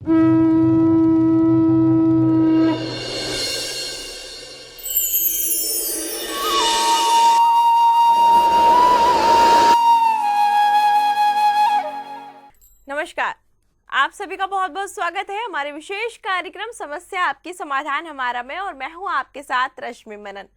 नमस्कार, आप सभी का बहुत बहुत स्वागत है हमारे विशेष कार्यक्रम समस्या आपकी समाधान हमारा में। और मैं हूं आपके साथ रश्मि मनन।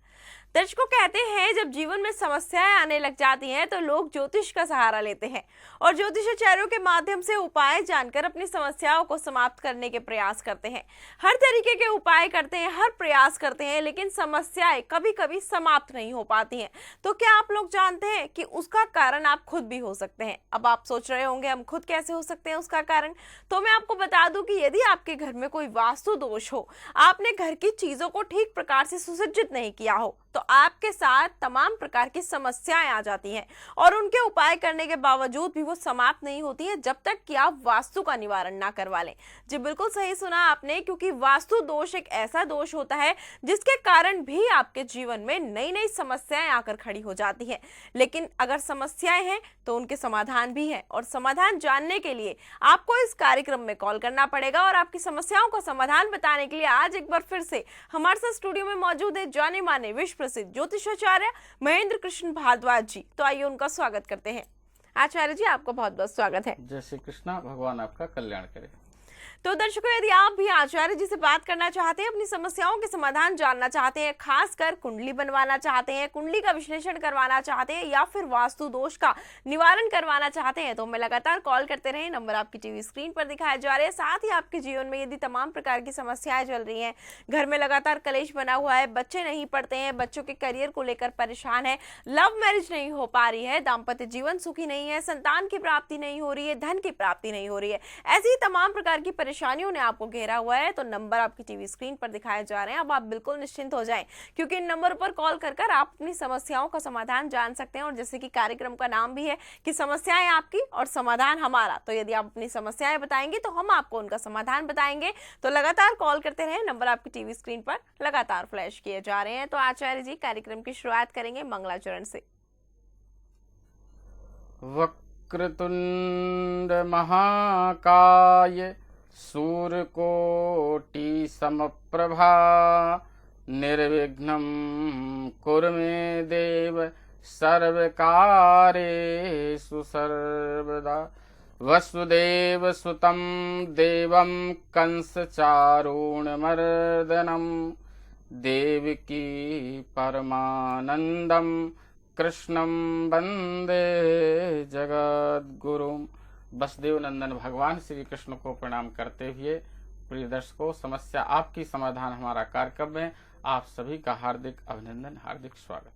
दर्शकों, कहते हैं जब जीवन में समस्याएं आने लग जाती हैं तो लोग ज्योतिष का सहारा लेते हैं और ज्योतिषाचार्यों के माध्यम से उपाय जानकर अपनी समस्याओं को समाप्त करने के प्रयास करते हैं। हर तरीके के उपाय करते हैं, हर प्रयास करते हैं, लेकिन समस्याएं कभी कभी समाप्त नहीं हो पाती हैं। तो क्या आप लोग जानते हैं कि उसका कारण आप खुद भी हो सकते हैं? अब आप सोच रहे होंगे हम खुद कैसे हो सकते हैं उसका कारण। तो मैं आपको बता दूं कि यदि आपके घर में कोई वास्तु दोष हो, आपने घर की चीजों को ठीक प्रकार से सुसज्जित नहीं किया हो, तो आपके साथ तमाम प्रकार की समस्याएं आ जाती हैं और उनके उपाय करने के बावजूद भी वो समाप्त नहीं होती है जब तक कि आप वास्तु का निवारण ना करवा लें। जी बिल्कुल सही सुना आपने, क्योंकि वास्तु दोष एक ऐसा दोष होता है जिसके कारण भी आपके जीवन में नई नई समस्याएं आकर खड़ी हो जाती हैं। लेकिन अगर समस्याएं हैं तो उनके समाधान भी हैं, और समाधान जानने के लिए आपको इस कार्यक्रम में कॉल करना पड़ेगा। और आपकी समस्याओं का समाधान बताने के लिए आज एक बार फिर से हमारे साथ स्टूडियो में मौजूद है जाने माने विश्व प्रसिद्ध ज्योतिषाचार्य महेंद्र कृष्ण भारद्वाज जी। तो आइए उनका स्वागत करते हैं। आचार्य जी, आपका बहुत बहुत स्वागत है। जय श्री कृष्णा। भगवान आपका कल्याण करे। तो दर्शकों, यदि आप भी आचार्य जी से बात करना चाहते हैं, अपनी समस्याओं के समाधान जानना चाहते हैं, खासकर कुंडली बनवाना चाहते हैं, कुंडली का विश्लेषण करवाना चाहते हैं, या फिर वास्तु दोष का निवारण करवाना चाहते हैं, तो हमें लगातार कॉल करते रहें। नंबर आपकी टीवी स्क्रीन पर दिखाए जा रहे हैं। साथ ही आपके जीवन में यदि तमाम प्रकार की समस्याएं चल रही हैं, घर में लगातार कलेश बना हुआ है, बच्चे नहीं पढ़ते हैं, बच्चों के करियर को लेकर परेशान है, लव मैरिज नहीं हो पा रही है, दाम्पत्य जीवन सुखी नहीं है, संतान की प्राप्ति नहीं हो रही है, धन की प्राप्ति नहीं हो रही है, ऐसी तमाम प्रकार की परेशानियों ने आपको घेरा हुआ है, तो नंबर आपकी टीवी स्क्रीन पर दिखाए जा रहे हैं। अब आप बिल्कुल निश्चिंत हो जाएं, क्योंकि इन नंबर पर कॉल कर आप अपनी समस्याओं का समाधान जान सकते हैं। और जैसे कि कार्यक्रम का नाम भी है कि समस्याएं आपकी और समाधान हमारा, तो यदि आप अपनी समस्याएं बताएंगे तो हम आपको उनका समाधान बताएंगे। तो लगातार कॉल करते रहें। नंबर आपकी टीवी स्क्रीन पर लगातार फ्लैश किए जा रहे हैं। तो आचार्य जी, कार्यक्रम की शुरुआत करेंगे मंगलाचरण से। वक्रतुंड महाकाय सूर्यकोटि समप्रभा निर्विघ्नं कुरु मे देव सर्वकार्येषु सर्वदा। वसुदेव सुतं देवं कंसचारूणमर्दनं देवकी परमानन्दं कृष्णं वंदे जगद्गुरुम्। वसुदेव नंदन भगवान श्री कृष्ण को प्रणाम करते हुए प्रिय दर्शकों, समस्या आपकी समाधान हमारा कार्यक्रम में आप सभी का हार्दिक अभिनंदन, हार्दिक स्वागत।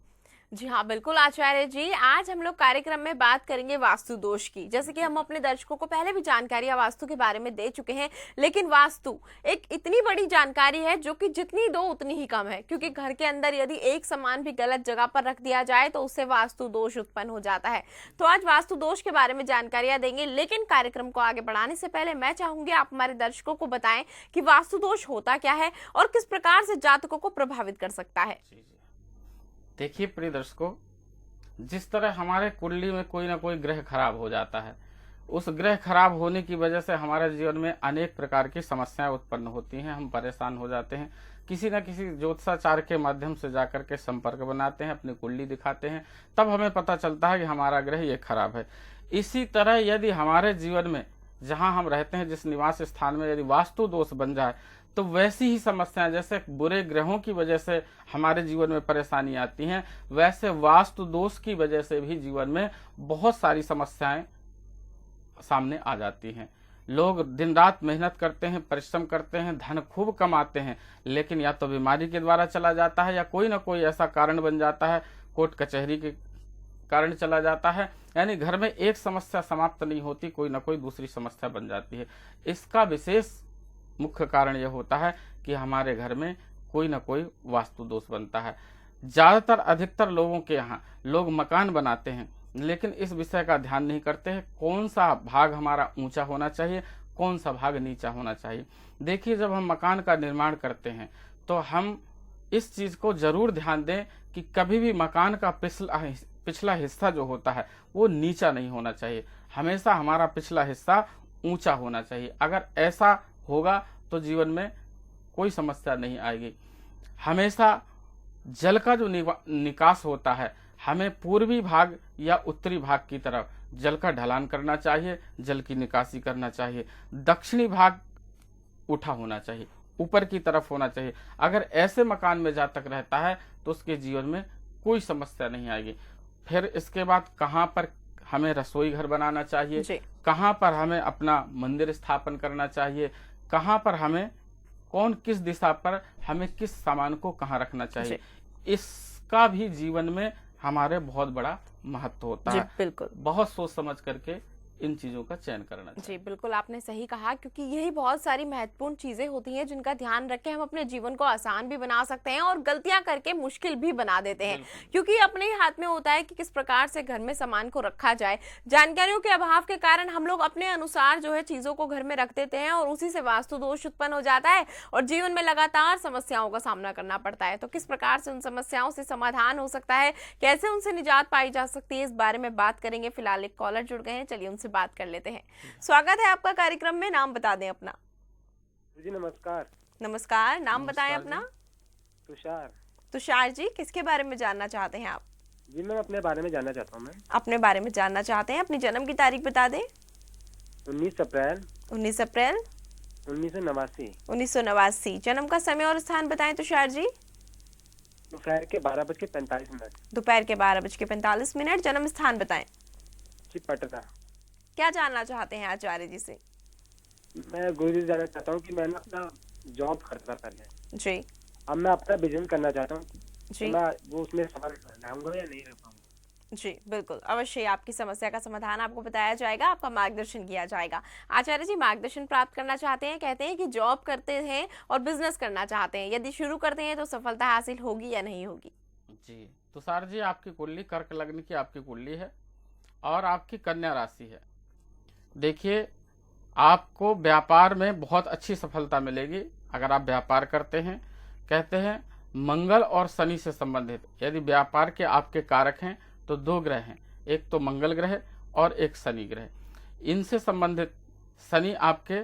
जी हाँ, बिल्कुल आचार्य जी। आज हम लोग कार्यक्रम में बात करेंगे वास्तु दोष की। जैसे कि हम अपने दर्शकों को पहले भी जानकारियां वास्तु के बारे में दे चुके हैं, लेकिन वास्तु एक इतनी बड़ी जानकारी है जो कि जितनी दो उतनी ही कम है, क्योंकि घर के अंदर यदि एक सामान भी गलत जगह पर रख दिया जाए तो उससे वास्तु दोष उत्पन्न हो जाता है। तो आज वास्तु दोष के बारे में जानकारियां देंगे, लेकिन कार्यक्रम को आगे बढ़ाने से पहले मैं चाहूंगी आप हमारे दर्शकों को बताएं कि वास्तु दोष होता क्या है और किस प्रकार से जातकों को प्रभावित कर सकता है। देखिए प्रिय दर्शकों, जिस तरह हमारे कुंडली में कोई ना कोई ग्रह खराब हो जाता है, उस ग्रह खराब होने की वजह से हमारे जीवन में अनेक प्रकार की समस्याएं उत्पन्न होती हैं। हम परेशान हो जाते हैं, किसी न किसी ज्योतिषाचार्य के माध्यम से जाकर के संपर्क बनाते हैं, अपनी कुंडली दिखाते हैं, तब हमें पता चलता है कि हमारा ग्रह ये खराब है। इसी तरह यदि हमारे जीवन में जहाँ हम रहते हैं, जिस निवास स्थान में यदि वास्तु दोष बन जाए, तो वैसी ही समस्याएं, जैसे बुरे ग्रहों की वजह से हमारे जीवन में परेशानी आती हैं, वैसे वास्तु दोष की वजह से भी जीवन में बहुत सारी समस्याएं सामने आ जाती हैं। लोग दिन रात मेहनत करते हैं, परिश्रम करते हैं, धन खूब कमाते हैं, लेकिन या तो बीमारी के द्वारा चला जाता है या कोई ना कोई ऐसा कारण बन जाता है, कोर्ट कचहरी के कारण चला जाता है। यानी घर में एक समस्या समाप्त नहीं होती, कोई ना कोई दूसरी समस्या बन जाती है। इसका विशेष मुख्य कारण यह होता है कि हमारे घर में कोई ना कोई वास्तु दोष बनता है। ज्यादातर अधिकतर लोगों के यहाँ लोग मकान बनाते हैं, लेकिन इस विषय का ध्यान नहीं करते हैं कौन सा भाग हमारा ऊंचा होना चाहिए, कौन सा भाग नीचा होना चाहिए। देखिए, जब हम मकान का निर्माण करते हैं तो हम इस चीज को जरूर ध्यान दें कि कभी भी मकान का पिछला हिस्सा जो होता है वो नीचा नहीं होना चाहिए, हमेशा हमारा पिछला हिस्सा ऊंचा होना चाहिए। अगर ऐसा होगा तो जीवन में कोई समस्या नहीं आएगी। हमेशा जल का जो निकास होता है, हमें पूर्वी भाग या उत्तरी भाग की तरफ जल का ढलान करना चाहिए, जल की निकासी करना चाहिए। दक्षिणी भाग उठा होना चाहिए, ऊपर की तरफ होना चाहिए। अगर ऐसे मकान में जहाँ तक रहता है तो उसके जीवन में कोई समस्या नहीं आएगी। फिर इसके बाद कहाँ पर हमें रसोई घर बनाना चाहिए, कहाँ पर हमें अपना मंदिर स्थापन करना चाहिए, कहाँ पर हमें किस दिशा पर हमें किस सामान को कहाँ रखना चाहिए, इसका भी जीवन में हमारे बहुत बड़ा महत्व होता है। बिल्कुल, बहुत सोच समझ करके इन चीजों का चयन करना चाहिए। जी बिल्कुल, आपने सही कहा, क्योंकि यही बहुत सारी महत्वपूर्ण चीजें होती हैं जिनका ध्यान रख के हम अपने जीवन को आसान भी बना सकते हैं और गलतियां करके मुश्किल भी बना देते हैं, क्योंकि अपने ही हाथ में होता है कि किस प्रकार से घर में सामान को रखा जाए। जानकारियों के अभाव के कारण हम लोग अपने अनुसार जो है चीजों को घर में रख देते हैं और उसी से वास्तु दोष उत्पन्न हो जाता है और जीवन में लगातार समस्याओं का सामना करना पड़ता है। तो किस प्रकार से उन समस्याओं से समाधान हो सकता है, कैसे उनसे निजात पाई जा सकती है, इस बारे में बात करेंगे। फिलहाल एक कॉलर जुड़ गए हैं, चलिए उनसे बात कर लेते हैं। स्वागत है आपका कार्यक्रम में, नाम बता दें अपना। जी नमस्कार। नमस्कार, नाम बताएं अपना। तुषार। तुषार जी, किसके बारे में जानना चाहते हैं आप? जी मैं अपने बारे में जानना चाहता हूँ। मैं अपने बारे में जानना चाहते हैं, अपनी जन्म की तारीख बता दें। 19 अप्रैल 1989। जन्म का समय और स्थान बताएं तुषार जी। दोपहर के 12:45। दोपहर के 12:45। जन्म स्थान बताएं। जी पटना। क्या जानना चाहते हैं आचार्य जी से? मैं गुरु जी से जानना चाहता हूँ कि मैंने अपना जॉब करता पहले जी, अब मैं अपना बिजनेस करना चाहता हूँ जी, तो मैं वो उसमें सफल रहूंगा या नहीं रह पाऊंगा? जी बिल्कुल, अवश्य आपकी समस्या का समाधान आपको बताया जाएगा, आपका मार्गदर्शन किया जाएगा। आचार्य जी, मार्गदर्शन प्राप्त करना चाहते हैं, कहते हैं कि जॉब करते हैं और बिजनेस करना चाहते हैं, यदि शुरू करते हैं तो सफलता हासिल होगी या नहीं होगी? जी तुषार जी, आपकी कुंडली कर्क लग्न की आपकी कुंडली है और आपकी कन्या राशि है। देखिए, आपको व्यापार में बहुत अच्छी सफलता मिलेगी अगर आप व्यापार करते हैं। कहते हैं मंगल और शनि से संबंधित, यदि व्यापार के आपके कारक हैं तो 2 ग्रह हैं, एक तो मंगल ग्रह और एक शनि ग्रह। इनसे संबंधित शनि आपके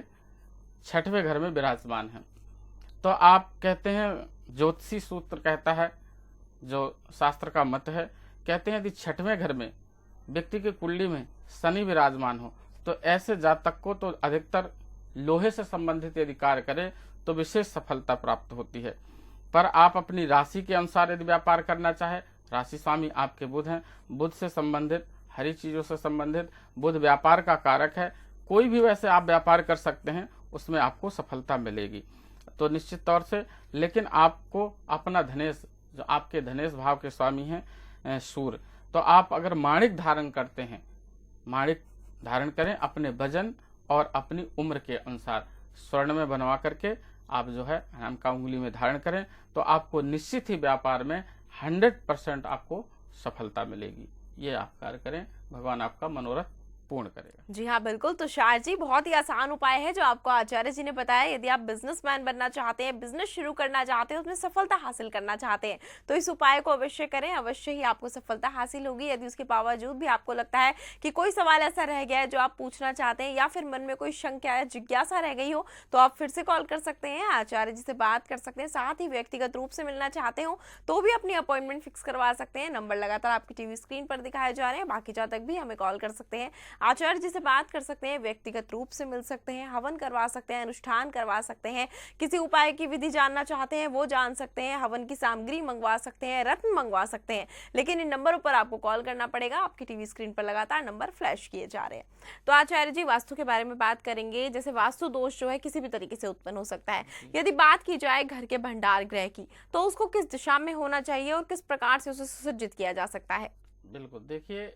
6वें घर में विराजमान है। तो आप कहते हैं, ज्योतिषी सूत्र कहता है, जो शास्त्र का मत है, कहते हैं यदि 6वें घर में व्यक्ति की कुंडली में शनि विराजमान हो तो ऐसे जातक को तो अधिकतर लोहे से संबंधित यदि कार्य करे तो विशेष सफलता प्राप्त होती है। पर आप अपनी राशि के अनुसार यदि व्यापार करना चाहे, राशि स्वामी आपके बुध हैं, बुध से संबंधित, हरी चीजों से संबंधित, बुध व्यापार का कारक है, कोई भी वैसे आप व्यापार कर सकते हैं, उसमें आपको सफलता मिलेगी तो निश्चित तौर से। लेकिन आपको अपना धनेश, जो आपके धनेश भाव के स्वामी हैं सूर्य, तो आप अगर माणिक धारण करते हैं, माणिक धारण करें अपने वजन और अपनी उम्र के अनुसार, स्वर्ण में बनवा करके आप जो है नाम का उंगली में धारण करें तो आपको निश्चित ही व्यापार में 100% आपको सफलता मिलेगी। ये आप कार्य करें, भगवान आपका मनोरथ पूर्ण करेगा। जी हाँ बिल्कुल तुषार जी, बहुत ही आसान उपाय है जो आपको आचार्य जी ने बताया। यदि आप बिजनेसमैन बनना चाहते हैं, बिजनेस शुरू करना चाहते हैं, उसमें सफलता हासिल करना चाहते हैं तो इस उपाय को अवश्य करें, अवश्य ही आपको सफलता हासिल होगी। यदि उसके बावजूद भी आपको लगता है कि कोई सवाल ऐसा रह गया है जो आप पूछना चाहते हैं या फिर मन में कोई शंका या जिज्ञासा रह गई हो तो आप फिर से कॉल कर सकते हैं, आचार्य जी से बात कर सकते हैं। साथ ही व्यक्तिगत रूप से मिलना चाहते हो तो भी अपनी अपॉइंटमेंट फिक्स करवा सकते हैं। नंबर लगातार आपकी टीवी स्क्रीन पर दिखाए जा रहे हैं, बाकी जहाँ तक भी हमें कॉल कर सकते हैं, आचार्य जी से बात कर सकते हैं, व्यक्तिगत रूप से मिल सकते हैं, हवन करवा सकते हैं, अनुष्ठान करवा सकते हैं, किसी उपाय की विधि जानना चाहते हैं वो जान सकते हैं, हवन की सामग्री मंगवा सकते हैं, रत्न मंगवा सकते हैं। लेकिन इन नंबरों पर आपको कॉल करना पड़ेगा, आपकी टीवी स्क्रीन पर लगातार नंबर फ्लैश किए जा रहे हैं। तो आचार्य जी, वास्तु के बारे में बात करेंगे। जैसे वास्तु दोष जो है किसी भी तरीके से उत्पन्न हो सकता है। यदि बात की जाए घर के भंडार गृह की तो उसको किस दिशा में होना चाहिए और किस प्रकार से उसे सुसज्जित किया जा सकता है? बिल्कुल, देखिए,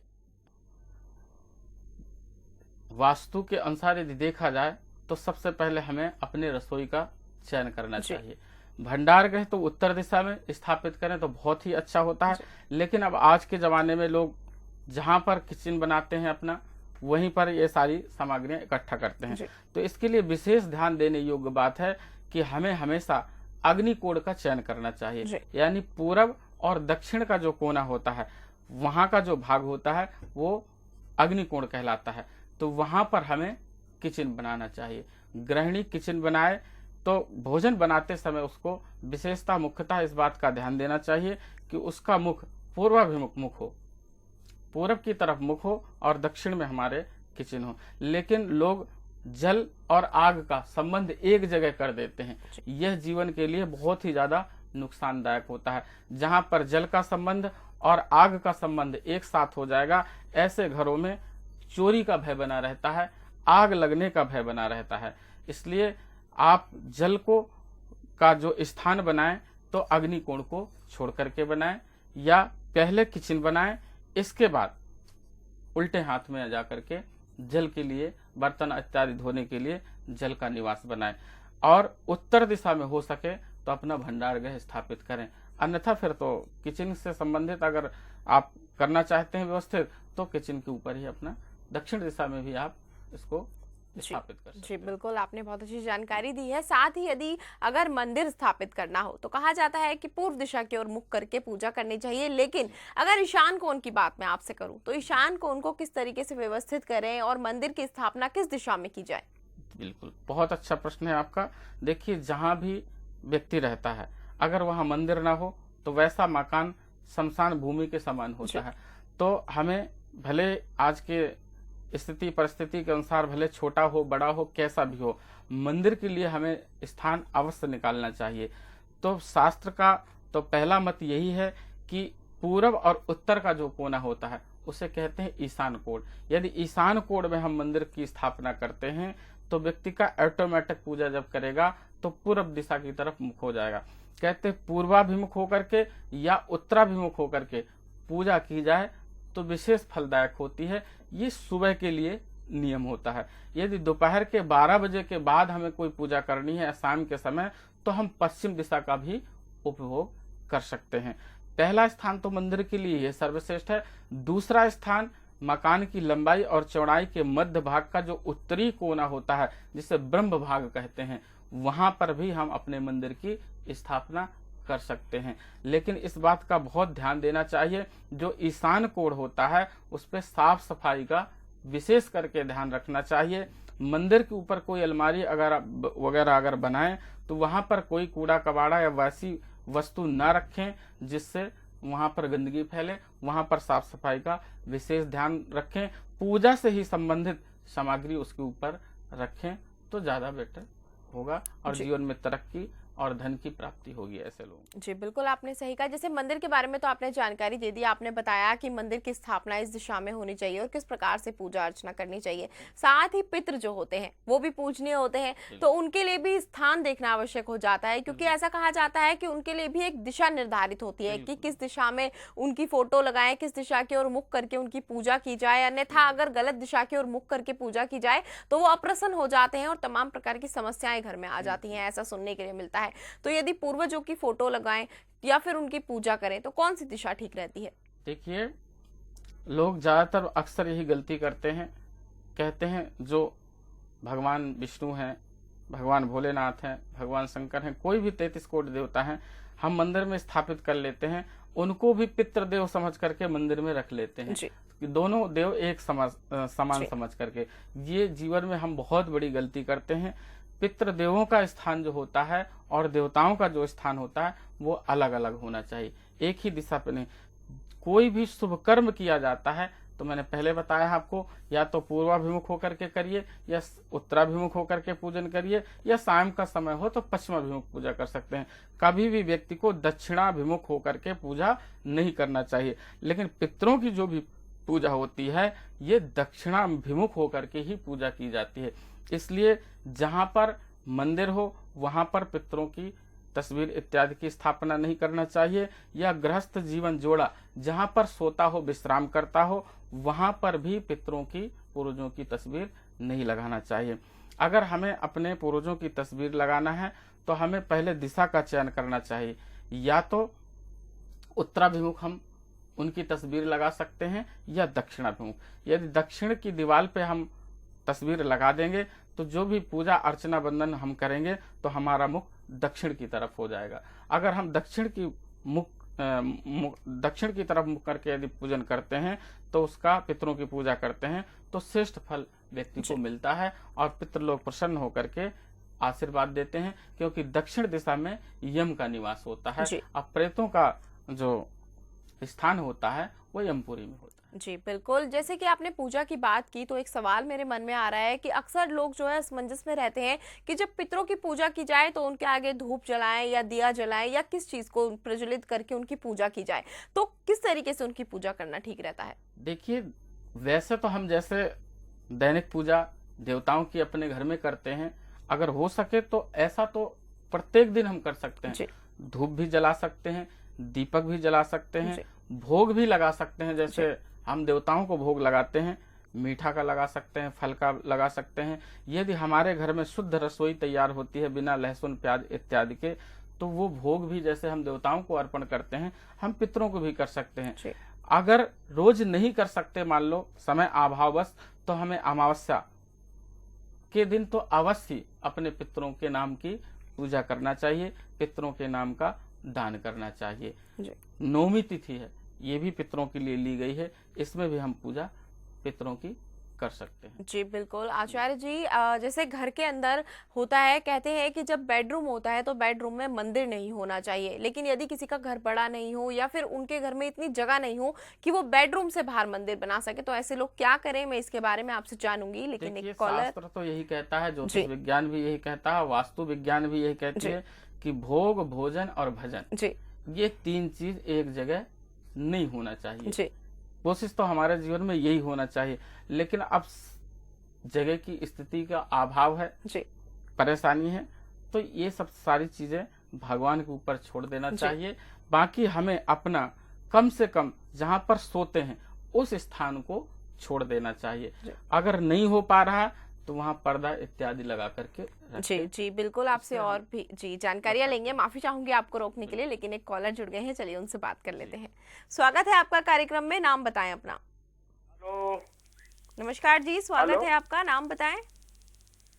वास्तु के अनुसार यदि देखा जाए तो सबसे पहले हमें अपने रसोई का चयन करना चाहिए। भंडार गृह तो उत्तर दिशा में स्थापित करें तो बहुत ही अच्छा होता है। लेकिन अब आज के जमाने में लोग जहां पर किचन बनाते हैं अपना, वहीं पर ये सारी सामग्रियां इकट्ठा करते हैं। तो इसके लिए विशेष ध्यान देने योग्य बात है कि हमें हमेशा अग्निकोण का चयन करना चाहिए, यानी पूरब और दक्षिण का जो कोना होता है वहां का जो भाग होता है वो अग्निकोण कहलाता है। तो वहां पर हमें किचन बनाना चाहिए। गृहिणी किचन बनाए तो भोजन बनाते समय उसको विशेषता मुख्यतः इस बात का ध्यान देना चाहिए कि उसका मुख पूर्वाभिमुख मुख हो, पूरब की तरफ मुख हो और दक्षिण में हमारे किचन हो। लेकिन लोग जल और आग का संबंध एक जगह कर देते हैं, यह जीवन के लिए बहुत ही ज्यादा नुकसानदायक होता है। जहां पर जल का संबंध और आग का संबंध एक साथ हो जाएगा, ऐसे घरों में चोरी का भय बना रहता है, आग लगने का भय बना रहता है। इसलिए आप जल को का जो स्थान बनाएं तो अग्निकोण को छोड़ करके बनाएं, या पहले किचन बनाएं, इसके बाद उल्टे हाथ में जा करके जल के लिए, बर्तन इत्यादि धोने के लिए जल का निवास बनाएं। और उत्तर दिशा में हो सके तो अपना भंडार गृह स्थापित करें। अन्यथा फिर तो किचन से संबंधित अगर आप करना चाहते हैं व्यवस्थित, तो किचन के ऊपर ही अपना दक्षिण दिशा में भी आप इसको स्थापित कर सकते जी हैं। बिल्कुल, आपने बहुत अच्छी जानकारी दी है। साथ ही यदि अगर मंदिर स्थापित करना हो तो कहा जाता है कि पूर्व दिशा की ओर मुख करके पूजा करनी चाहिए, लेकिन अगर ईशान कोण की बात मैं आपसे करूं तो ईशान कोण को किस तरीके से व्यवस्थित करें और मंदिर की स्थापना किस दिशा में की जाए? बिल्कुल, बहुत अच्छा प्रश्न है आपका। देखिए, जहां भी व्यक्ति रहता है अगर वहां मंदिर ना हो तो वैसा मकान शमशान भूमि के समान होता है। तो हमें भले आज के स्थिति परिस्थिति के अनुसार भले छोटा हो बड़ा हो कैसा भी हो, मंदिर के लिए हमें स्थान अवश्य निकालना चाहिए। तो शास्त्र का तो पहला मत यही है कि पूरब और उत्तर का जो कोना होता है उसे कहते हैं ईशान कोण। यदि ईशान कोण में हम मंदिर की स्थापना करते हैं तो व्यक्ति का ऑटोमेटिक पूजा जब करेगा तो पूर्व दिशा की तरफ मुख हो जाएगा। कहते हैं पूर्वाभिमुख होकर के या उत्तराभिमुख होकर के पूजा की जाए तो विशेष फलदायक होती है। ये सुबह के लिए नियम होता है। यदि दोपहर के 12 बजे के बाद हमें कोई पूजा करनी है शाम के समय, तो हम पश्चिम दिशा का भी उपभोग कर सकते हैं। पहला स्थान तो मंदिर के लिए यह सर्वश्रेष्ठ है। दूसरा स्थान मकान की लंबाई और चौड़ाई के मध्य भाग का जो उत्तरी कोना होता है जिसे ब्रह्म भाग कहते हैं, वहां पर भी हम अपने मंदिर की स्थापना कर सकते हैं। लेकिन इस बात का बहुत ध्यान देना चाहिए, जो ईशान कोण होता है उस पर साफ सफाई का विशेष करके ध्यान रखना चाहिए। मंदिर के ऊपर कोई अलमारी वगैरह अगर बनाएं तो वहां पर कोई कूड़ा कबाड़ा या वैसी वस्तु न रखें जिससे वहां पर गंदगी फैले। वहां पर साफ सफाई का विशेष ध्यान रखें। पूजा से ही संबंधित सामग्री उसके ऊपर रखें तो ज्यादा बेटर होगा और जीवन में तरक्की और धन की प्राप्ति होगी ऐसे लोग। जी बिल्कुल, आपने सही कहा। जैसे मंदिर के बारे में तो आपने जानकारी दे दी, आपने बताया कि मंदिर की स्थापना इस दिशा में होनी चाहिए और किस प्रकार से पूजा अर्चना करनी चाहिए। साथ ही पितृ जो होते हैं वो भी पूजनीय होते हैं, तो उनके लिए भी स्थान देखना आवश्यक हो जाता है, क्योंकि ऐसा कहा जाता है कि उनके लिए भी एक दिशा निर्धारित होती है कि किस दिशा में उनकी फोटो लगाएं, किस दिशा की ओर मुख करके उनकी पूजा की जाए। अन्यथा अगर गलत दिशा की ओर मुख करके पूजा की जाए तो वो अप्रसन्न हो जाते हैं और तमाम प्रकार की समस्याएं घर में आ जाती हैं, ऐसा सुनने के लिए मिलता है। तो यदि पूर्वजों की फोटो लगाएं या फिर उनकी पूजा करें तो कौन सी दिशा ठीक रहती है? देखिए, लोग ज्यादातर अक्सर यही गलती करते हैं, कहते हैं जो भगवान विष्णु हैं, भगवान भोलेनाथ हैं, भगवान शंकर हैं, कोई भी 33 कोटि देवता हैं, हम मंदिर में स्थापित कर लेते हैं, उनको भी पितृदेव समझ करके मंदिर में रख लेते हैं कि दोनों देव एक समान समझ करके। ये जीवन में हम बहुत बड़ी गलती करते हैं। पितृदेवों का स्थान जो होता है और देवताओं का जो स्थान होता है वो अलग अलग होना चाहिए, एक ही दिशा पे नहीं। कोई भी शुभ कर्म किया जाता है तो मैंने पहले बताया आपको, या तो पूर्वाभिमुख होकर के करिए या उत्तराभिमुख होकर के पूजन करिए, या शाम का समय हो तो पश्चिमाभिमुख पूजा कर सकते हैं। कभी भी व्यक्ति को दक्षिणाभिमुख होकर के पूजा नहीं करना चाहिए। लेकिन पितरों की जो भी पूजा होती है ये दक्षिणाभिमुख होकर के ही पूजा की जाती है। इसलिए जहां पर मंदिर हो वहां पर पितरों की तस्वीर इत्यादि की स्थापना नहीं करना चाहिए, या गृहस्थ जीवन जोड़ा जहां पर सोता हो विश्राम करता हो वहां पर भी पितरों की पूर्वजों की तस्वीर नहीं लगाना चाहिए। अगर हमें अपने पूर्वजों की तस्वीर लगाना है तो हमें पहले दिशा का चयन करना चाहिए, या तो उत्तराभिमुख हम उनकी तस्वीर लगा सकते हैं या दक्षिणाभिमुख। यदि दक्षिण की दीवार पे हम तस्वीर लगा देंगे तो जो भी पूजा अर्चना बंदन हम करेंगे तो हमारा मुख दक्षिण की तरफ हो जाएगा। अगर हम दक्षिण की मुख दक्षिण की तरफ मुख करके यदि पूजन करते हैं तो उसका पितरों की पूजा करते हैं तो श्रेष्ठ फल व्यक्ति को मिलता है और पितृलोक प्रसन्न होकर के आशीर्वाद देते हैं, क्योंकि दक्षिण दिशा में यम का निवास होता है। अब प्रेतों का जो स्थान होता है वो यमपुरी में होता है। जी बिल्कुल, जैसे कि आपने पूजा की बात की तो एक सवाल मेरे मन में आ रहा है कि अक्सर लोग जो है असमंजस में रहते हैं कि जब पितरों की पूजा की जाए तो उनके आगे धूप जलाएं या दिया जलाएं या किस चीज को प्रज्वलित करके उनकी पूजा की जाए, तो किस तरीके से उनकी पूजा करना ठीक रहता है? देखिए, वैसे तो हम जैसे दैनिक पूजा देवताओं की अपने घर में करते हैं, अगर हो सके तो ऐसा तो प्रत्येक दिन हम कर सकते हैं। धूप भी जला सकते हैं, दीपक भी जला सकते हैं, भोग भी लगा सकते हैं। जैसे हम देवताओं को भोग लगाते हैं, मीठा का लगा सकते हैं, फल का लगा सकते हैं। यदि हमारे घर में शुद्ध रसोई तैयार होती है बिना लहसुन प्याज इत्यादि के, तो वो भोग भी जैसे हम देवताओं को अर्पण करते हैं हम पितरों को भी कर सकते हैं। अगर रोज नहीं कर सकते, मान लो समय अभाववश, तो हमें अमावस्या के दिन तो अवश्य अपने पितरों के नाम की पूजा करना चाहिए, पितरों के नाम का दान करना चाहिए। नौमी तिथि है, ये भी पितरों के लिए ली गई है, इसमें भी हम पूजा पितरों की कर सकते हैं। जी बिल्कुल आचार्य जी, जैसे घर के अंदर होता है, कहते हैं कि जब बेडरूम होता है तो बेडरूम में मंदिर नहीं होना चाहिए, लेकिन यदि किसी का घर बड़ा नहीं हो या फिर उनके घर में इतनी जगह नहीं हो कि वो बेडरूम से बाहर मंदिर बना सके, तो ऐसे लोग क्या करें? मैं इसके बारे में आपसे जानूंगी, लेकिन एक कॉलर। शास्त्र तो यही कहता है, ज्योतिष विज्ञान भी यही कहता है, वास्तु विज्ञान भी यही कहती है कि भोग, भोजन और भजन, ये तीन चीज एक जगह नहीं होना चाहिए। कोशिश तो हमारे जीवन में यही होना चाहिए, लेकिन अब जगह की स्थिति का अभाव है, परेशानी है, तो ये सब सारी चीजें भगवान के ऊपर छोड़ देना चाहिए। बाकी हमें अपना कम से कम जहां पर सोते हैं उस स्थान को छोड़ देना चाहिए। अगर नहीं हो पा रहा तो वहाँ पर्दा इत्यादि लगा करके जी बिल्कुल, आपसे और भी जानकारियां लेंगे। माफी चाहूंगी आपको रोकने के लिए, लेकिन एक कॉलर जुड़ गए हैं, चलिए उनसे बात कर लेते हैं। स्वागत है आपका कार्यक्रम में, नाम बताएं अपना। हेलो, नमस्कार जी, स्वागत है आपका, नाम बताएं।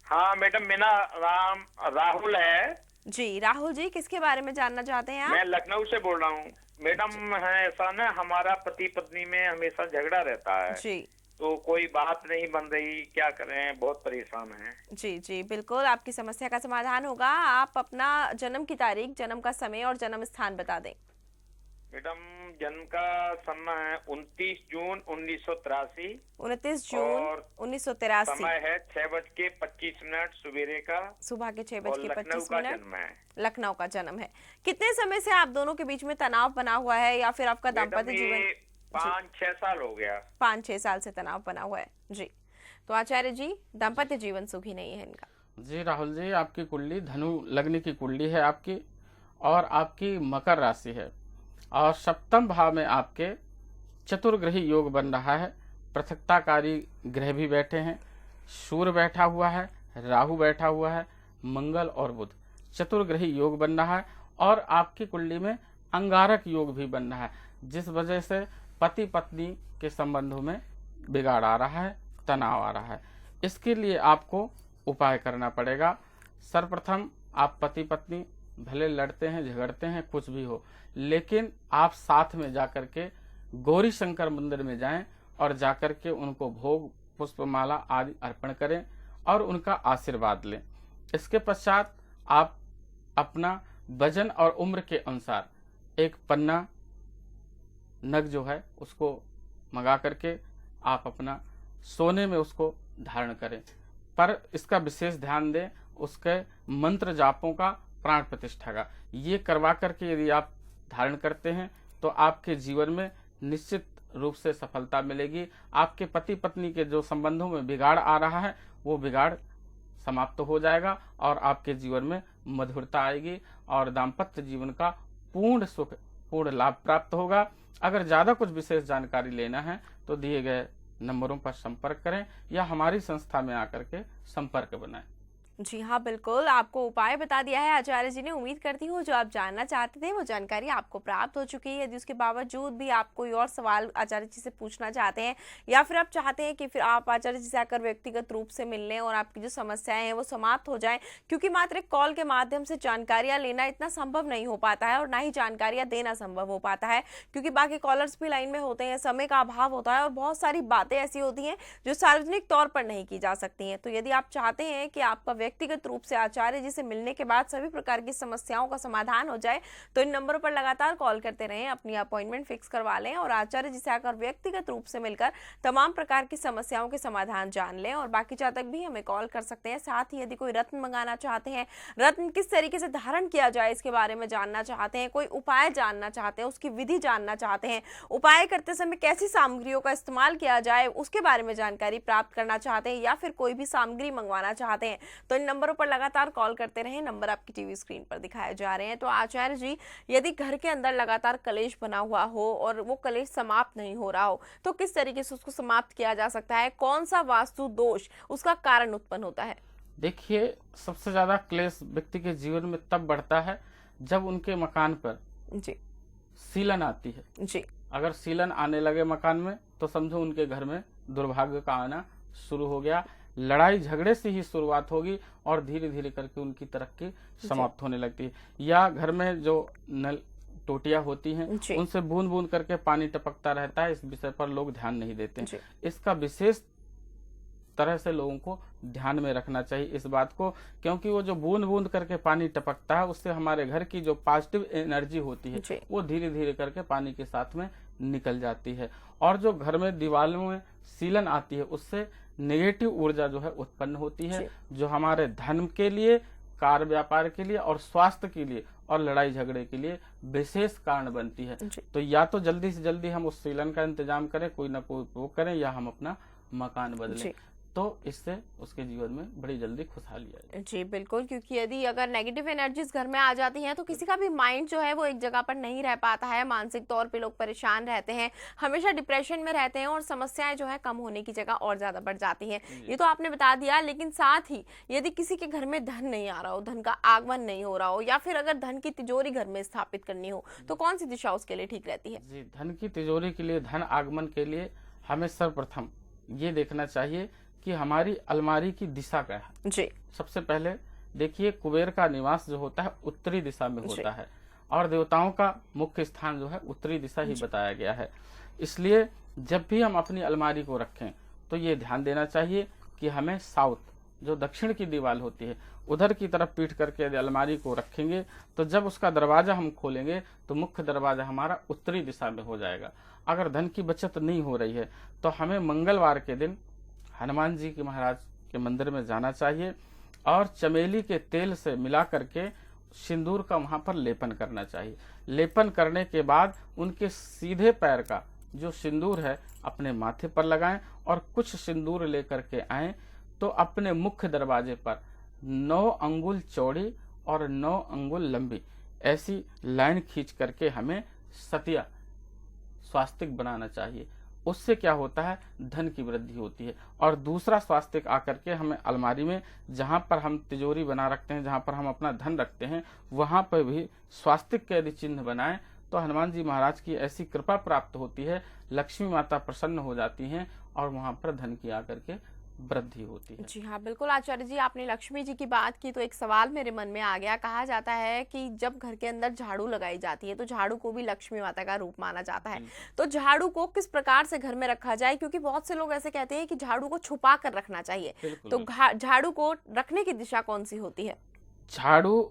हाँ मैडम, मेरा नाम राहुल है। जी राहुल जी, किसके बारे में जानना चाहते हैं आप? मैं लखनऊ से बोल रहा हूँ मैडम। है ऐसा ना, हमारा पति पत्नी में हमेशा झगड़ा रहता है जी, तो कोई बात नहीं बन रही, क्या करें, बहुत परेशान हैं। जी बिल्कुल, आपकी समस्या का समाधान होगा। आप अपना जन्म की तारीख, जन्म का समय और जन्म स्थान बता दें। मैडम, जन्म का समय है 29 जून 1983। 29 जून 1983। समय है 6:25 सवेरे का, सुबह के 6:25 जन्म है। लखनऊ का जन्म है। कितने समय से आप दोनों के बीच में तनाव बना हुआ है या फिर आपका दाम्पत्य जीवन? 5-6 साल हो गया। 5-6 साल से तनाव बना हुआ है जी। तो आचार्य जी, दाम्पत्य जीवन सुखी नहीं है इनका। जी राहुल जी, आपकी कुंडली धनु लग्न की कुंडली है आपकी, और आपकी मकर राशि है, और सप्तम भाव में आपके चतुर्ग्रही योग बन रहा है। पृथकताकारी ग्रह भी बैठे हैं, सूर्य बैठा हुआ है, राहु बैठा हुआ है, मंगल और बुध, चतुर्ग्रही योग बन रहा है। और आपकी कुंडली में अंगारक योग भी बन रहा है, जिस वजह से पति पत्नी के संबंधों में बिगाड़ आ रहा है, तनाव आ रहा है। इसके लिए आपको उपाय करना पड़ेगा। सर्वप्रथम आप पति पत्नी भले लड़ते हैं, झगड़ते हैं, कुछ भी हो, लेकिन आप साथ में जाकर के गौरी शंकर मंदिर में जाएं और जाकर के उनको भोग, पुष्पमाला आदि अर्पण करें और उनका आशीर्वाद लें। इसके पश्चात आप अपना वजन और उम्र के अनुसार एक पन्ना नग जो है उसको मंगा करके आप अपना सोने में उसको धारण करें, पर इसका विशेष ध्यान दें उसके मंत्र जापों का, प्राण प्रतिष्ठा का। ये करवा करके यदि आप धारण करते हैं तो आपके जीवन में निश्चित रूप से सफलता मिलेगी। आपके पति पत्नी के जो संबंधों में बिगाड़ आ रहा है वो बिगाड़ समाप्त हो जाएगा और आपके जीवन में मधुरता आएगी और दाम्पत्य जीवन का पूर्ण सुख, पूर्ण लाभ प्राप्त होगा। अगर ज्यादा कुछ विशेष जानकारी लेना है तो दिए गए नंबरों पर संपर्क करें या हमारी संस्था में आकर के संपर्क बनाएं। जी हाँ, बिल्कुल आपको उपाय बता दिया है आचार्य जी ने। उम्मीद करती हूँ जो आप जानना चाहते थे वो जानकारी आपको प्राप्त हो चुकी है। यदि उसके बावजूद भी आप कोई और सवाल आचार्य जी से पूछना चाहते हैं या फिर आप चाहते हैं कि फिर आप आचार्य जी से आकर व्यक्तिगत रूप से मिल लें और आपकी जो समस्याएं हैं वो समाप्त हो जाएं, क्योंकि मात्र एक कॉल के माध्यम से जानकारियां लेना इतना संभव नहीं हो पाता है और ना ही जानकारियां देना संभव हो पाता है, क्योंकि बाकी कॉलर्स भी लाइन में होते हैं, समय का अभाव होता है और बहुत सारी बातें ऐसी होती हैं जो सार्वजनिक तौर पर नहीं की जा सकती हैं। तो यदि आप चाहते हैं कि आपका व्यक्तिगत रूप से आचार्य जी से मिलने के बाद सभी प्रकार की समस्याओं का समाधान हो जाए, तो इन नंबरों पर लगातार कॉल करते रहें, अपनी अपॉइंटमेंट फिक्स करवा लें और आचार्य जी से आकर व्यक्तिगत रूप से मिलकर तमाम प्रकार की समस्याओं के समाधान जान लें। और बाकी जातक भी हमें कॉल कर सकते हैं। साथ ही यदि कोई रत्न मंगाना चाहते हैं, रत्न किस तरीके से धारण किया जाए इसके बारे में जानना चाहते हैं, कोई उपाय जानना चाहते हैं, उसकी विधि जानना चाहते हैं, उपाय करते समय कैसी सामग्रियों का इस्तेमाल किया जाए उसके बारे में जानकारी प्राप्त करना चाहते हैं, या फिर कोई भी सामग्री मंगवाना चाहते हैं, तो इन नंबरों पर लगातार कॉल करते रहें। नंबर आपकी टीवी स्क्रीन पर दिखाए जा रहे हैं। तो आचार्य जी, यदि घर के अंदर लगातार कलेश बना हुआ हो और वो कलेश समाप्त नहीं हो रहा हो, तो किस तरीके से उसको समाप्त किया जा सकता है? कौन सा वास्तु दोष उसका कारण उत्पन्न होता है? देखिए, सबसे ज्यादा क्लेश व्यक्ति के जीवन में तब बढ़ता है जब उनके मकान पर जी सीलन आती है। जी अगर सीलन आने लगे मकान में तो समझो उनके घर में दुर्भाग्य का आना शुरू हो गया। लड़ाई झगड़े से ही शुरुआत होगी और धीरे धीरे करके उनकी तरक्की समाप्त होने लगती है। या घर में जो नल टोटियां होती हैं उनसे बूंद बूंद करके पानी टपकता रहता है, इस विषय पर लोग ध्यान नहीं देते हैं। इसका विशेष तरह से लोगों को ध्यान में रखना चाहिए इस बात को, क्योंकि वो जो बूंद बूंद करके पानी टपकता है उससे हमारे घर की जो पॉजिटिव एनर्जी होती है वो धीरे धीरे करके पानी के साथ में निकल जाती है। और जो घर में दीवारों में सीलन आती है उससे नेगेटिव ऊर्जा जो है उत्पन्न होती है, जो हमारे धन के लिए, कार व्यापार के लिए और स्वास्थ्य के लिए और लड़ाई झगड़े के लिए विशेष कारण बनती है। तो या तो जल्दी से जल्दी हम उस सीलन का इंतजाम करें, कोई ना कोई वो करें, या हम अपना मकान बदलें, तो इससे उसके जीवन में बड़ी जल्दी खुशहाली आएगी। जी बिल्कुल, क्योंकि यदि अगर नेगेटिव एनर्जीज घर में आ जाती हैं तो किसी का भी माइंड जो है वो एक जगह पर नहीं रह पाता है, मानसिक तौर पे लोग परेशान रहते हैं, हमेशा डिप्रेशन में रहते हैं और समस्याएं जो है कम होने की जगह और ज्यादा बढ़ जाती हैं। ये तो आपने बता दिया, लेकिन साथ ही यदि किसी के घर में धन नहीं आ रहा हो, धन का आगमन नहीं हो रहा हो, या फिर अगर धन की तिजोरी घर में स्थापित करनी हो, तो कौन सी दिशा उसके लिए ठीक रहती है? जी, धन की तिजोरी के लिए, धन आगमन के लिए हमें सर्वप्रथम ये देखना चाहिए कि हमारी अलमारी की दिशा क्या है। जी, सबसे पहले देखिए, कुबेर का निवास जो होता है उत्तरी दिशा में होता है और देवताओं का मुख्य स्थान जो है उत्तरी दिशा ही बताया गया है। इसलिए जब भी हम अपनी अलमारी को रखें तो ये ध्यान देना चाहिए कि हमें साउथ, जो दक्षिण की दीवार होती है, उधर की तरफ पीठ करके यदि अलमारी को रखेंगे तो जब उसका दरवाजा हम खोलेंगे तो मुख्य दरवाजा हमारा उत्तरी दिशा में हो जाएगा। अगर धन की बचत नहीं हो रही है तो हमें मंगलवार के दिन हनुमान जी के महाराज के मंदिर में जाना चाहिए और चमेली के तेल से मिला करके सिंदूर का वहां पर लेपन करना चाहिए। लेपन करने के बाद उनके सीधे पैर का जो सिंदूर है अपने माथे पर लगाएं और कुछ सिंदूर लेकर के आएं तो अपने मुख्य दरवाजे पर 9 अंगुल चौड़ी और 9 अंगुल लंबी ऐसी लाइन खींच करके हमें सतिया स्वास्तिक बनाना चाहिए। उससे क्या होता है, धन की वृद्धि होती है। और दूसरा स्वास्तिक आकर के हमें अलमारी में, जहां पर हम तिजोरी बना रखते हैं, जहां पर हम अपना धन रखते हैं, वहां पर भी स्वास्तिक के यदि चिन्ह बनाएं तो हनुमान जी महाराज की ऐसी कृपा प्राप्त होती है, लक्ष्मी माता प्रसन्न हो जाती हैं और वहां पर धन की आकर के वृद्धि होती है। जी हाँ बिल्कुल आचार्य जी, आपने लक्ष्मी जी की बात की तो एक सवाल मेरे मन में आ गया। कहा जाता है कि जब घर के अंदर झाड़ू लगाई जाती है तो झाड़ू को भी लक्ष्मी माता का रूप माना जाता है, तो झाड़ू को किस प्रकार से घर में रखा जाए? क्योंकि बहुत से लोग ऐसे कहते हैं कि झाड़ू को छुपा कर रखना चाहिए, तो झाड़ू को रखने की दिशा कौन सी होती है? झाड़ू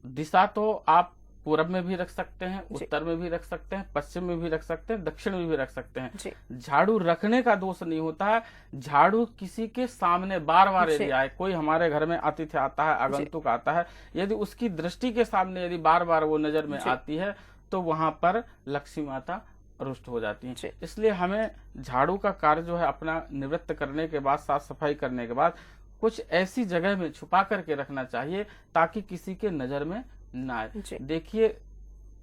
दिशा तो आप पूरब में भी रख सकते हैं, उत्तर में भी रख सकते हैं, पश्चिम में भी रख सकते हैं, दक्षिण में भी रख सकते हैं। झाड़ू रखने का दोष नहीं होता है, झाड़ू किसी के सामने बार बार यदि आए, कोई हमारे घर में अतिथि आता है, आगंतुक आता है, यदि उसकी दृष्टि के सामने यदि बार बार वो नजर में आती है तो वहां पर लक्ष्मी माता रुष्ट हो जाती है। इसलिए हमें झाड़ू का कार्य जो है अपना निवृत्त करने के बाद, साफ सफाई करने के बाद कुछ ऐसी जगह में छुपा करके रखना चाहिए ताकि किसी के नजर में ना आए। देखिए,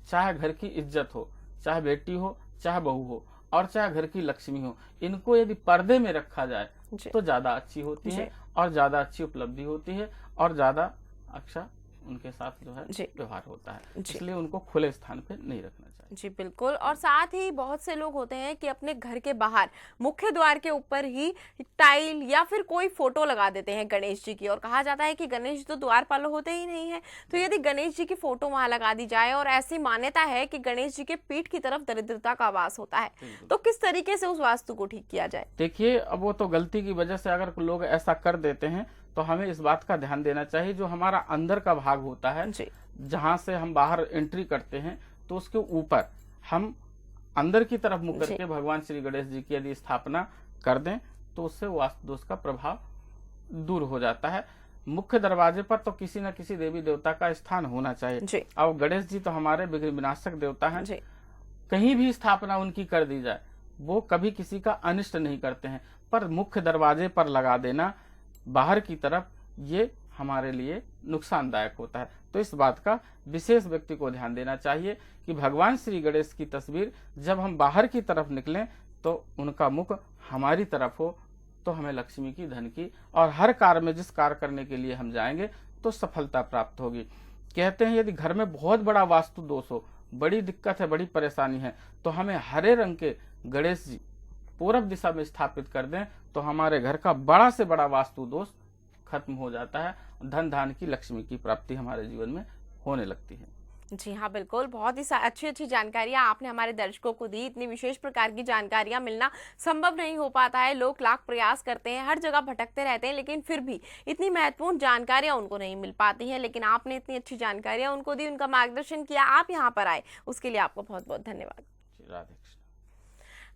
चाहे घर की इज्जत हो, चाहे बेटी हो, चाहे बहू हो और चाहे घर की लक्ष्मी हो, इनको यदि पर्दे में रखा जाए तो ज्यादा अच्छी होती है और ज्यादा अच्छी उपलब्धि होती है और ज्यादा अच्छा उनके साथ जो है जी। व्यवहार होता है। जी। इसलिए उनको खुले स्थान पे नहीं रखना चाहिए। जी बिल्कुल। और साथ ही बहुत से लोग होते हैं कि अपने घर के बाहर मुख्य द्वार के ऊपर ही टाइल या फिर कोई फोटो लगा देते हैं गणेश जी की, और कहा जाता है कि गणेश जी तो द्वारपाल होते ही नहीं है। तो यदि गणेश जी की फोटो वहां लगा दी जाए, और ऐसी मान्यता है कि गणेश जी के पीठ की तरफ दरिद्रता का वास होता है, तो किस तरीके से उस वास्तु को ठीक किया जाए? देखिए, अब वो तो गलती की वजह से अगर लोग ऐसा कर देते हैं तो हमें इस बात का ध्यान देना चाहिए, जो हमारा अंदर का भाग होता है जी। जहां से हम बाहर एंट्री करते हैं, तो उसके ऊपर हम अंदर की तरफ मुख करके भगवान श्री गणेश जी की यदि स्थापना कर दें तो उससे वास्तु दोष का प्रभाव दूर हो जाता है। मुख्य दरवाजे पर तो किसी न किसी देवी देवता का स्थान होना जी। चाहिए। अब गणेश जी तो हमारे विघ्न विनाशक देवता हैं। जी। कहीं भी स्थापना उनकी कर दी जाए, वो कभी किसी का अनिष्ट नहीं करते हैं, पर मुख्य दरवाजे पर लगा देना बाहर की तरफ, ये हमारे लिए नुकसानदायक होता है। तो इस बात का विशेष व्यक्ति को ध्यान देना चाहिए कि भगवान श्री गणेश की तस्वीर जब हम बाहर की तरफ निकलें तो उनका मुख हमारी तरफ हो, तो हमें लक्ष्मी की, धन की और हर कार्य में जिस कार्य करने के लिए हम जाएंगे तो सफलता प्राप्त होगी। कहते हैं यदि घर में बहुत बड़ा वास्तु दोष हो, बड़ी दिक्कत है, बड़ी परेशानी है, तो हमें हरे रंग के गणेश जी पूरब दिशा में स्थापित कर दें तो हमारे घर का बड़ा से बड़ा वास्तु दोष खत्म हो जाता है। धन धान की, लक्ष्मी की प्राप्ति हमारे जीवन में होने लगती है। जी हाँ बिल्कुल। बहुत ही अच्छी अच्छी जानकारियाँ आपने हमारे दर्शकों को दी। इतनी विशेष प्रकार की जानकारियाँ मिलना संभव नहीं हो पाता है। लोग लाख प्रयास करते हैं, हर जगह भटकते रहते हैं, लेकिन फिर भी इतनी महत्वपूर्ण जानकारियाँ उनको नहीं मिल पाती हैं। लेकिन आपने इतनी अच्छी जानकारियाँ उनको दी, उनका मार्गदर्शन किया, आप यहाँ पर आए, उसके लिए आपको बहुत बहुत धन्यवाद। राधे।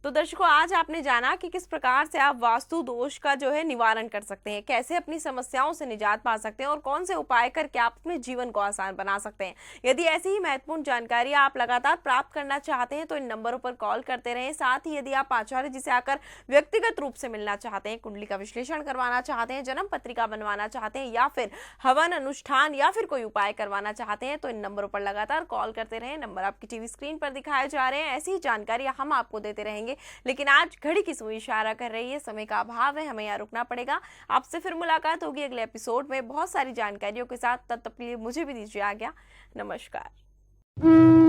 तो दर्शकों, आज आपने जाना कि किस प्रकार से आप वास्तु दोष का जो है निवारण कर सकते हैं, कैसे अपनी समस्याओं से निजात पा सकते हैं और कौन से उपाय करके आप अपने जीवन को आसान बना सकते हैं। यदि ऐसी ही महत्वपूर्ण जानकारी आप लगातार प्राप्त करना चाहते हैं तो इन नंबरों पर कॉल करते रहें। साथ ही यदि आप आचार्य जी से आकर व्यक्तिगत रूप से मिलना चाहते हैं, कुंडली का विश्लेषण करवाना चाहते हैं, जन्म पत्रिका बनवाना चाहते हैं या फिर हवन अनुष्ठान या फिर कोई उपाय करवाना चाहते हैं, तो इन नंबरों पर लगातार कॉल करते रहें। नंबर आपकी टीवी स्क्रीन पर दिखाए जा रहे हैं। ऐसी ही जानकारी हम आपको देते रहेंगे। लेकिन आज घड़ी की सुई इशारा कर रही है, समय का अभाव है, हमें यहाँ रुकना पड़ेगा। आपसे फिर मुलाकात होगी अगले एपिसोड में बहुत सारी जानकारियों के साथ। तब तक के लिए मुझे भी दीजिए आज्ञा। नमस्कार।